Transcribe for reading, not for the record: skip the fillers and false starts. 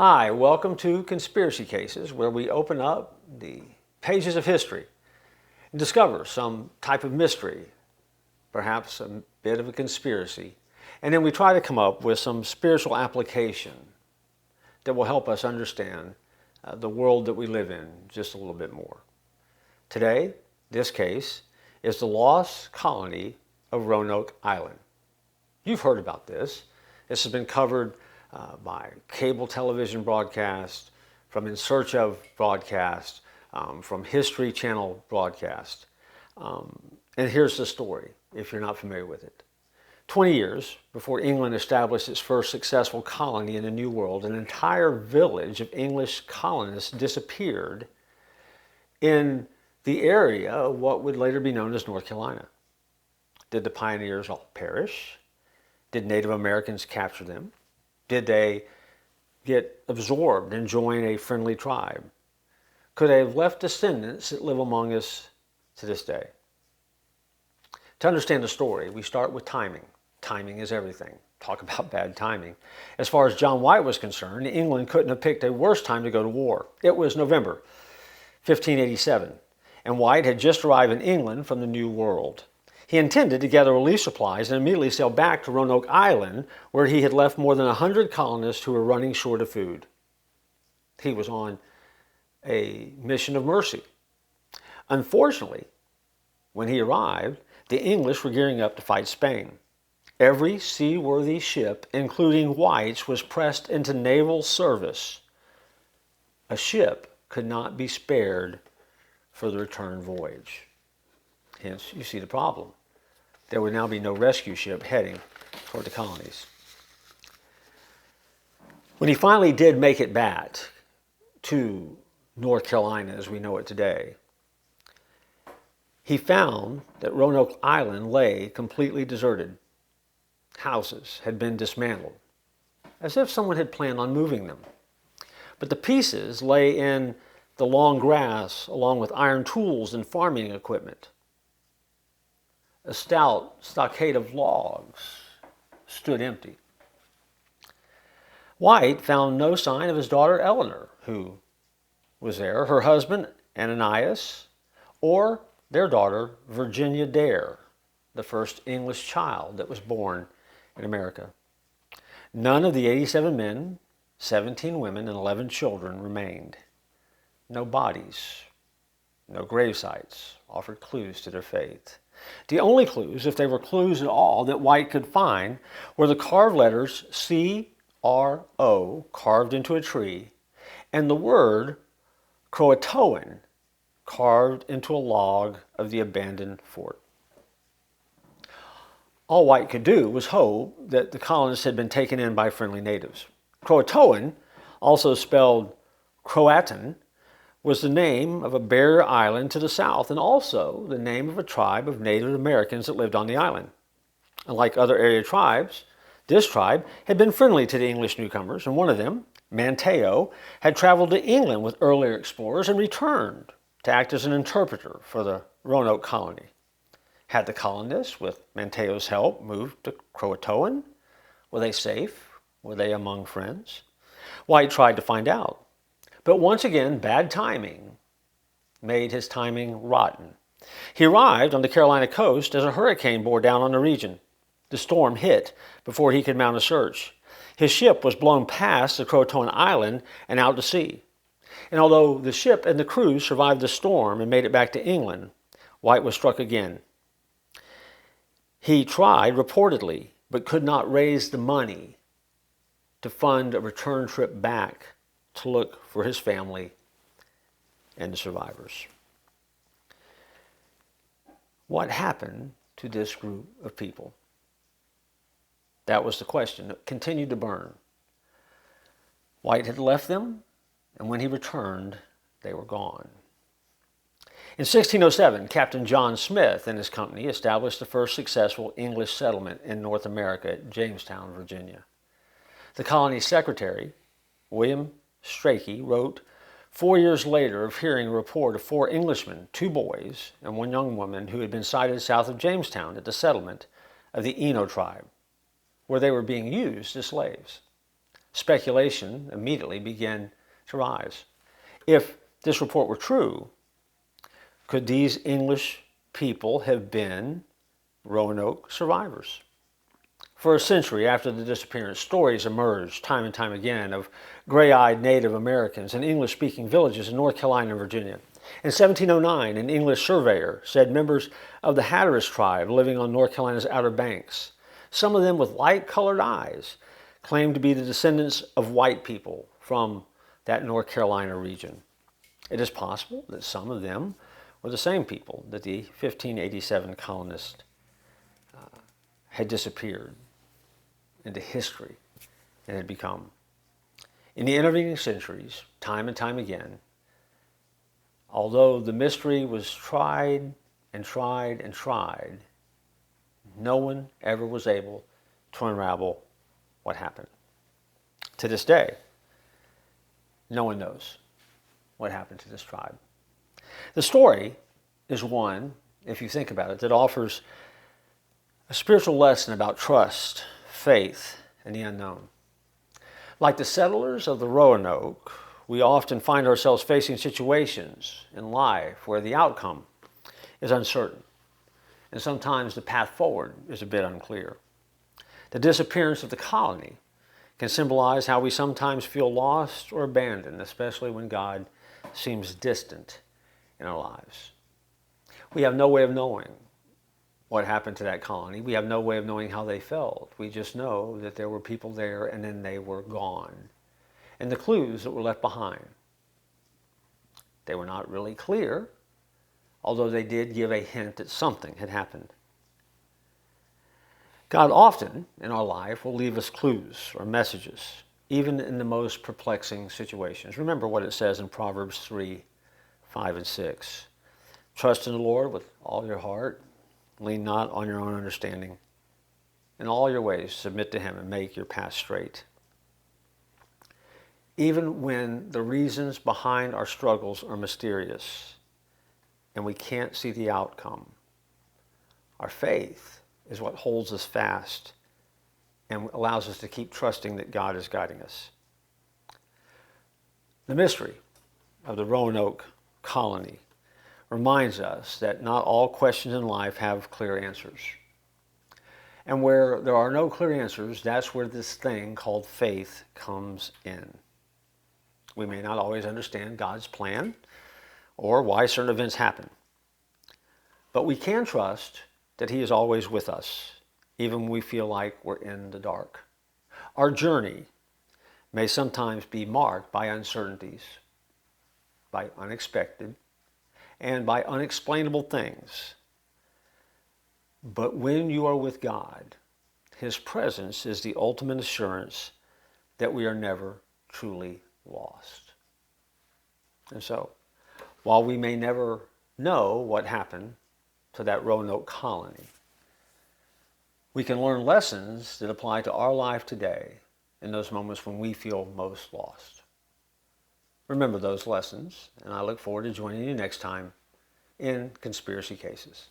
Hi, welcome to Conspiracy Cases, where we open up the pages of history and discover some type of mystery, perhaps a bit of a conspiracy, and then we try to come up with some spiritual application that will help us understand the world that we live in just a little bit more. Today, this case is the lost colony of Roanoke Island. You've heard about this. This has been covered by cable television broadcast, from In Search Of broadcast, from History Channel broadcast. And here's the story, if you're not familiar with it. 20 years before England established its first successful colony in the New World, an entire village of English colonists disappeared in the area of what would later be known as North Carolina. Did the pioneers all perish? Did Native Americans capture them? Did they get absorbed and join a friendly tribe? Could they have left descendants that live among us to this day? To understand the story, we start with timing. Timing is everything. Talk about bad timing. As far as John White was concerned, England couldn't have picked a worse time to go to war. It was November 1587, and White had just arrived in England from the New World. He intended to gather relief supplies and immediately sail back to Roanoke Island, where he had left more than 100 colonists who were running short of food. He was on a mission of mercy. Unfortunately, when he arrived, the English were gearing up to fight Spain. Every seaworthy ship, including White's, was pressed into naval service. A ship could not be spared for the return voyage. Hence, you see the problem. There would now be no rescue ship heading toward the colonies. When he finally did make it back to North Carolina as we know it today, he found that Roanoke Island lay completely deserted. Houses had been dismantled, as if someone had planned on moving them. But the pieces lay in the long grass along with iron tools and farming equipment. A stout stockade of logs stood empty. White found no sign of his daughter Eleanor, who was there, her husband Ananias, or their daughter Virginia Dare, the first English child that was born in America. None of the 87 men, 17 women, and 11 children remained. No bodies, no grave sites offered clues to their fate. The only clues, if they were clues at all, that White could find were the carved letters C-R-O carved into a tree and the word Croatoan carved into a log of the abandoned fort. All White could do was hope that the colonists had been taken in by friendly natives. Croatoan, also spelled Croatan, was the name of a barrier island to the south and also the name of a tribe of Native Americans that lived on the island. Unlike other area tribes, this tribe had been friendly to the English newcomers, and one of them, Manteo, had traveled to England with earlier explorers and returned to act as an interpreter for the Roanoke colony. Had the colonists, with Manteo's help, moved to Croatoan? Were they safe? Were they among friends? White tried to find out. But once again, bad timing made his timing rotten. He arrived on the Carolina coast as a hurricane bore down on the region. The storm hit before he could mount a search. His ship was blown past the Croatoan Island and out to sea. And although the ship and the crew survived the storm and made it back to England, White was struck again. He tried, reportedly, but could not raise the money to fund a return trip back to look for his family and the survivors. What happened to this group of people? That was the question that continued to burn. White had left them, and when he returned, they were gone. In 1607, Captain John Smith and his company established the first successful English settlement in North America at Jamestown, Virginia. The colony's secretary, William Strachey, wrote 4 years later of hearing a report of 4 Englishmen, 2 boys, and 1 young woman who had been sighted south of Jamestown at the settlement of the Eno tribe, where they were being used as slaves. speculation immediately began to rise. If this report were true, could these English people have been Roanoke survivors? For a century after the disappearance, stories emerged time and time again of gray-eyed Native Americans in English-speaking villages in North Carolina and Virginia. In 1709, an English surveyor said members of the Hatteras tribe living on North Carolina's Outer Banks, some of them with light-colored eyes, claimed to be the descendants of white people from that North Carolina region. It is possible that some of them were the same people that the 1587 colonists had disappeared into history and had become. In the intervening centuries, time and time again, although the mystery was tried and tried and tried, no one ever was able to unravel what happened. To this day, no one knows what happened to this tribe. The story is one, if you think about it, that offers a spiritual lesson about trust, faith, and the unknown. Like the settlers of the Roanoke, we often find ourselves facing situations in life where the outcome is uncertain, and sometimes the path forward is a bit unclear. The disappearance of the colony can symbolize how we sometimes feel lost or abandoned, especially when God seems distant in our lives. We have no way of knowing what happened to that colony. We have no way of knowing how they felt. We just know that there were people there and then they were gone. And the clues that were left behind, they were not really clear, although they did give a hint that something had happened. God often in our life will leave us clues or messages, even in the most perplexing situations. Remember what it says in Proverbs 3, 5, and 6. Trust in the Lord with all your heart. Lean not on your own understanding. In all your ways, submit to Him and make your path straight. Even when the reasons behind our struggles are mysterious and we can't see the outcome, our faith is what holds us fast and allows us to keep trusting that God is guiding us. The mystery of the Roanoke Colony reminds us that not all questions in life have clear answers. And where there are no clear answers, that's where this thing called faith comes in. We may not always understand God's plan or why certain events happen, but we can trust that He is always with us, even when we feel like we're in the dark. Our journey may sometimes be marked by uncertainties, by unexpected, and by unexplainable things. But when you are with God, His presence is the ultimate assurance that we are never truly lost. And so, while we may never know what happened to that Roanoke colony, we can learn lessons that apply to our life today in those moments when we feel most lost. Remember those lessons, and I look forward to joining you next time in Conspiracy Cases.